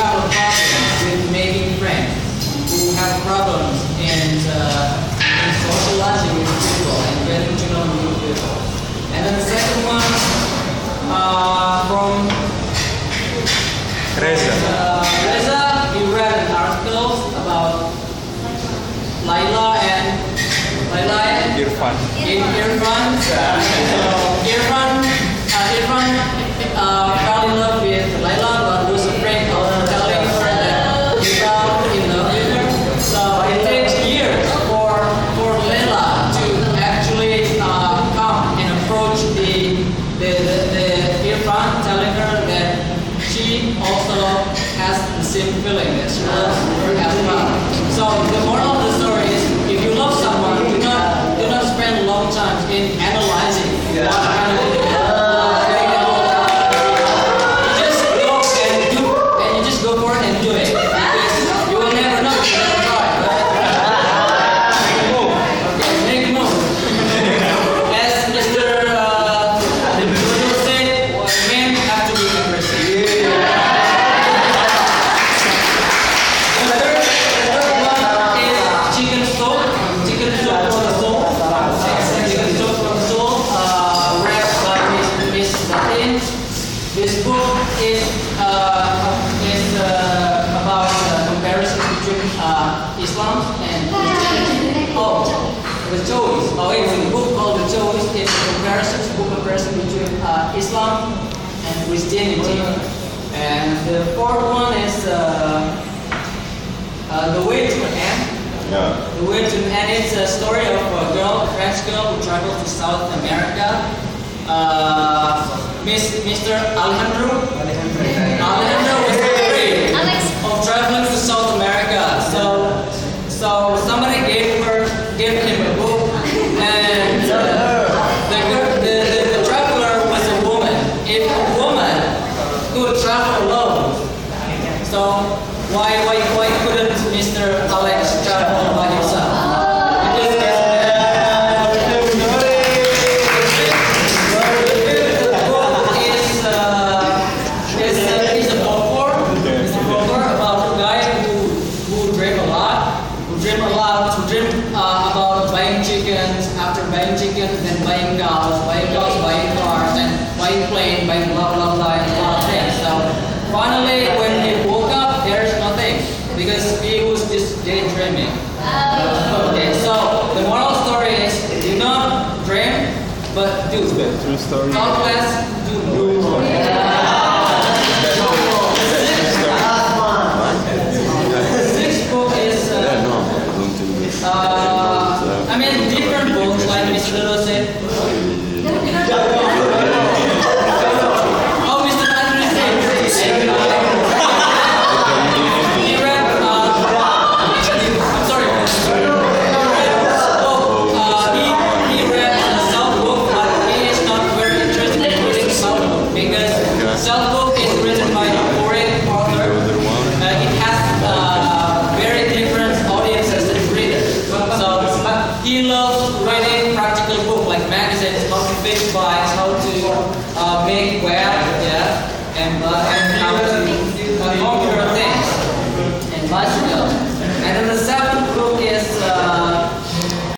have a problem with making friends, who have problems in socializing with people and getting to know new people. And then the second one from Reza, he read an article about Laila and Irfan. Irfan. So Irfan fell in love with Laila, but was afraid of telling her that he fell in love with her. So it takes years for Laila to actually come and approach the Irfan, telling her that she also has the same feeling that she loves her as well. So the moral of the story is, if you love someone, do not spend long time in analyzing what kind of you just go and do, and you just go for it and do it, because you will never know. You never try, right? Okay, make a move. As Mr. Dodo said, men have to be aggressive. The third one is chicken soup for the soul. Chicken soup for the soul, read by Miss Latin. This book is about comparison between Islam and Christianity. The choice. It's a book called The Choice. It's a comparison between Islam and Christianity. And the fourth one is The Way to an End. Yeah. The Way to an End is a story of a French girl who traveled to South America. Mr. Alejandro was afraid of traveling to South America. So somebody gave him a book, and the traveler was a woman. If a woman could travel alone, so why couldn't Mr. Alex travel by himself? Because the book is a folklore about a guy who dream a lot, who dream about buying chickens, after buying chickens, then buying cows, buying cars, and buying plane, buying blah blah blah, and a lot of things. So finally, when he woke up, there's nothing, because he was just daydreaming. Okay, so the moral story is, do not dream, but do. True story. Talk less, do more. The sixth book is different books, like Mr. Dodo said. Mr. Andrew said. He read, I'm sorry. He read a self-book, but he is not very interested in reading self-book, because self-book is written by a foreign author. It has very different audiences and readers. So he loves reading practical books like magazines, how to fix bikes, how to make web,